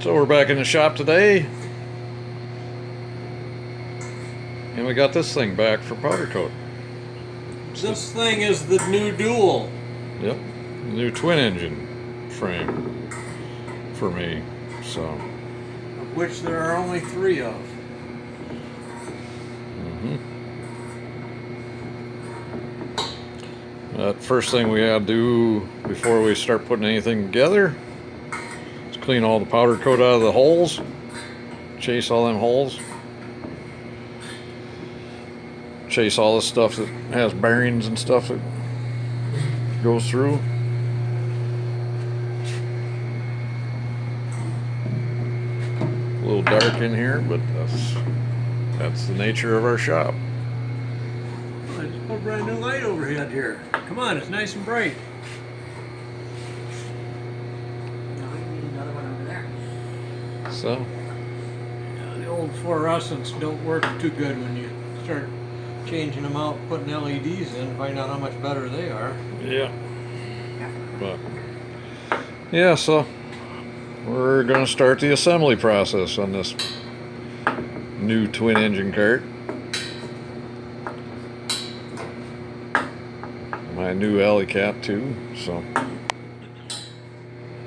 So we're back in the shop today, and we got this thing back for powder coat. This thing is the new dual. Yep, new twin engine frame for me. So, Of which there are only 3 of. First thing we gotta do before we start putting anything together is clean all the powder coat out of the holes, chase all them holes, chase all the stuff that has bearings and stuff that goes through. A little dark in here, but that's the nature of our shop. I just put a brand new light overhead here. Come on, it's nice and bright. No, we need another one over there. So, Yeah, the old fluorescents don't work too good when you start changing them out, putting LEDs in, find out how much better they are. yeah. But yeah, so we're gonna start the assembly process on this new twin engine kart. My new alley cat too, so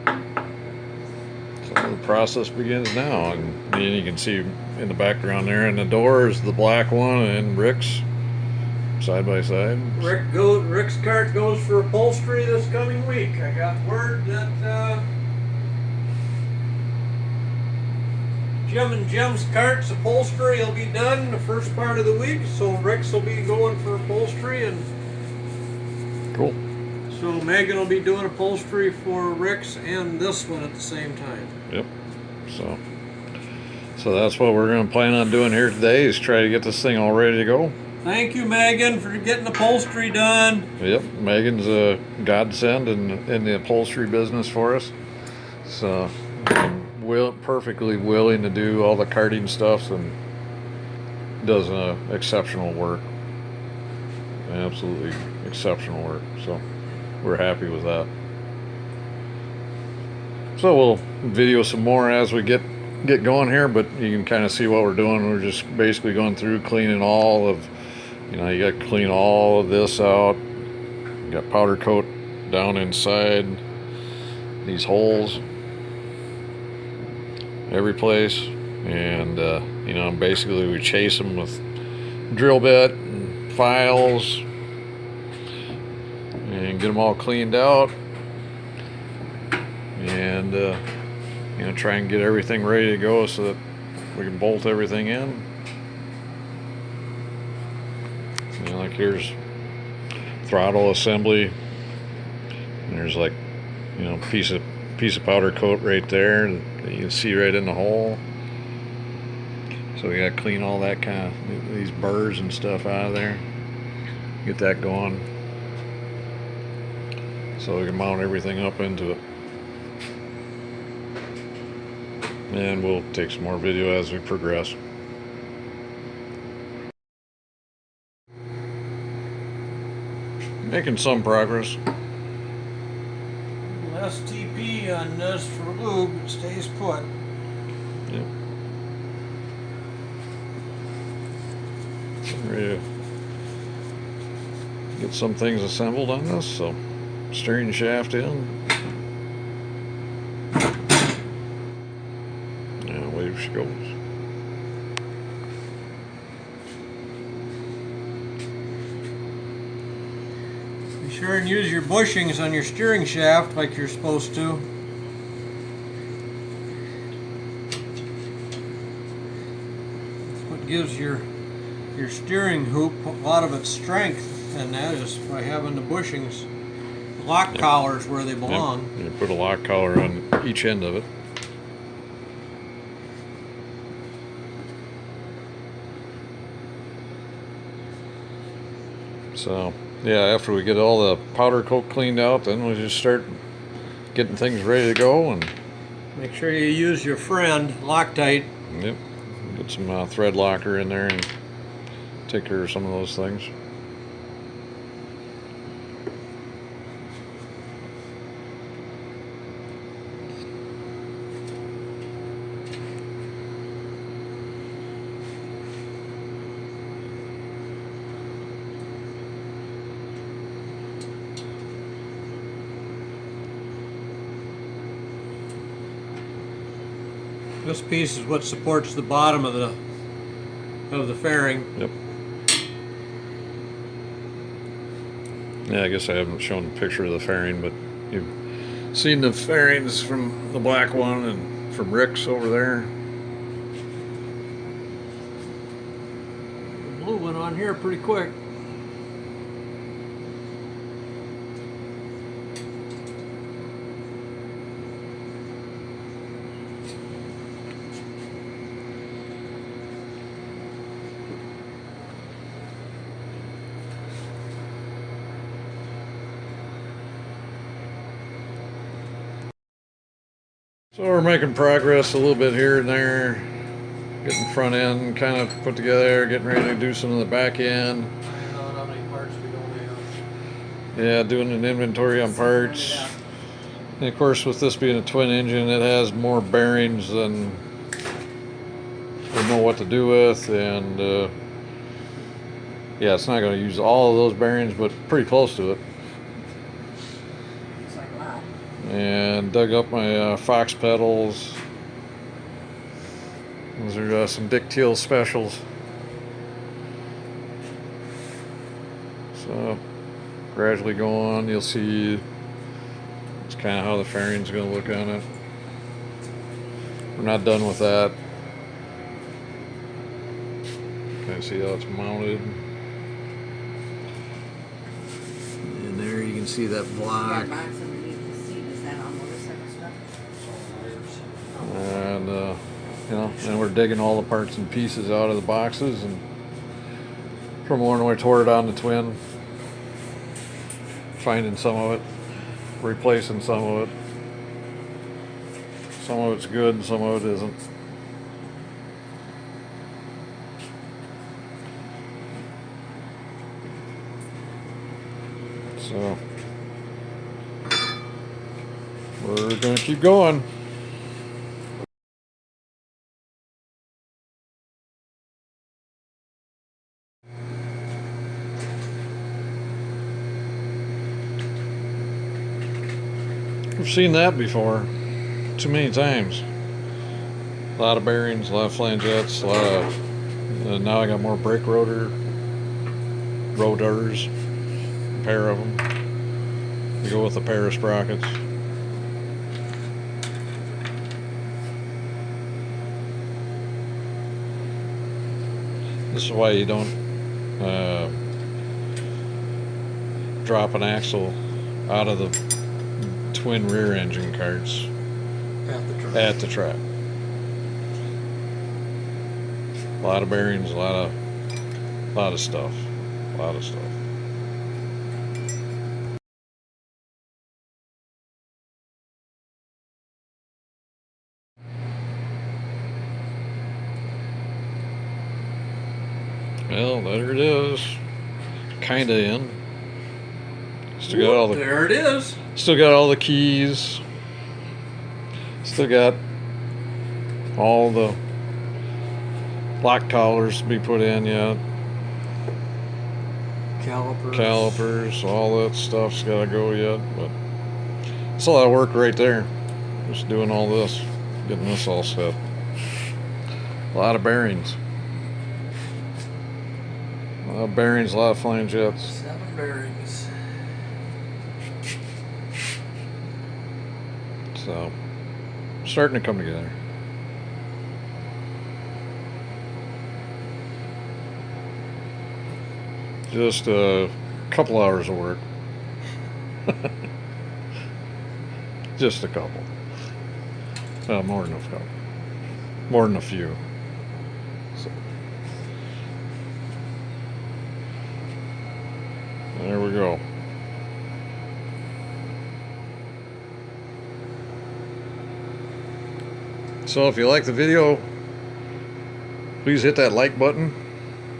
the process begins now, and you can see in the background there, and the door is the black one, and Rick's side by side. Rick's cart goes for upholstery this coming week. I got word that Jim and Jim's cart's upholstery will be done the first part of the week, so Rick's will be going for upholstery, and Cool. so Megan will be doing upholstery for Rick's and this one at the same time. Yep. So that's what we're going to plan on doing here today, is try to get this thing all ready to go. Thank you, Megan, for getting upholstery done. Yep, Megan's a godsend in the upholstery business for us. So, perfectly willing to do all the karting stuff, and does exceptional work. Absolutely exceptional work. So, we're happy with that. So we'll video some more as we get going here, but you can kind of see what we're doing. We're just basically going through cleaning all of, you got to clean all of this out. You got powder coat down inside these holes, every place, and basically we chase them with drill bit and files and get them all cleaned out, and try and get everything ready to go so that we can bolt everything in. Like here's throttle assembly, and there's like piece of powder coat right there that you can see right in the hole. So we got to clean all that kind of these burrs and stuff out of there, get that going, so we can mount everything up into it. And we'll take some more video as we progress. Making some progress. Less TP on this for lube, it stays put. Yep. Ready to get some things assembled on this. So, steering shaft in. Yeah, away she goes. Be sure and use your bushings on your steering shaft like you're supposed to. That's what gives your steering hoop a lot of its strength, and that is by having the bushings, lock collars where they belong. Yep. You put a lock collar on each end of it. So, yeah, after we get all the powder coat cleaned out, then we'll just start getting things ready to go. And Make sure you use your friend Loctite. yep, get some thread locker in there and take care of some of those things. This piece is what supports the bottom of the fairing. Yep. Yeah, I guess I haven't shown a picture of the fairing, but you've seen the fairings from the black one and from Rick's over there. The blue went on here pretty quick. So we're making progress a little bit here and there, getting front end kind of put together, getting ready to do some of the back end. Finding out how many parts we don't have. Yeah, doing an inventory on parts. And of course, with this being a twin engine, it has more bearings than we know what to do with, and yeah, it's not going to use all of those bearings, but pretty close to it. Looks like a lot. And dug up my Fox pedals. Those are some Dick Teal specials. So gradually go on, you'll see it's kind of how the fairing's going to look on it. We're not done with that. Kind of see how it's mounted. And there you can see that block. Yeah, box underneath the seat, is that all motorcycle stuff? And you know, and we're digging all the parts and pieces out of the boxes, and from when we tore it on the twin, finding some of it, replacing some of it. Some of it's good and some of it isn't. So we're gonna keep going. We've seen that before too many times. A lot of bearings, a lot of flangettes, a lot of now I got more brake rotors, a pair of them. We go with a pair of sprockets. This is why you don't drop an axle out of the twin rear engine karts at the track. A lot of bearings, a lot of stuff. Well, there it is. Kinda in. Still got all the There it is. Still got all the keys. Still got all the lock collars to be put in yet. Calipers, all that stuff's got to go yet. But it's a lot of work right there. Just doing all this, getting this all set. A lot of bearings. A lot of bearings, a lot of flangettes. 7 bearings. So, starting to come together. Just a couple hours of work. Just a couple. Well, more than a couple. More than a few. So, there we go. So if you like the video, please hit that like button,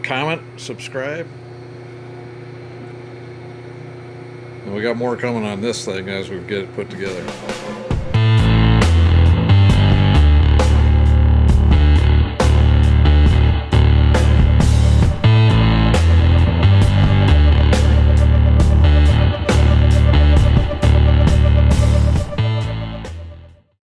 comment, subscribe. And we got more coming on this thing as we get it put together.